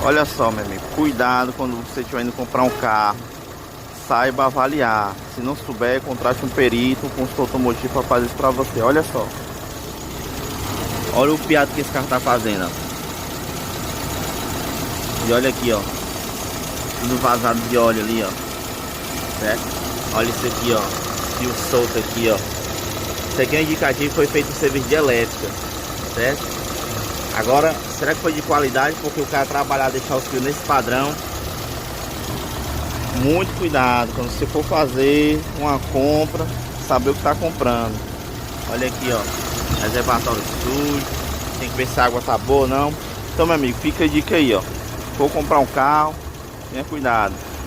Olha só, meu amigo, cuidado quando você estiver indo comprar um carro. Saiba avaliar. Se não souber, contrate um perito, um consultor automotivo para fazer isso para você. Olha só. Olha o piado que esse carro tá fazendo, ó. E olha aqui, ó. No vazado de óleo ali, ó. Certo? Olha isso aqui, ó. Fio solto aqui, ó. Isso aqui é um indicativo que foi feito um serviço de elétrica. Certo? Agora, será que foi de qualidade? Porque o cara trabalhar, deixar os fios nesse padrão. Muito cuidado quando você for fazer uma compra, saber o que está comprando. Olha aqui, ó, reservatório sujo, tem que ver se a água tá boa ou não. Então, meu amigo, fica a dica aí, ó. For comprar um carro, tenha cuidado.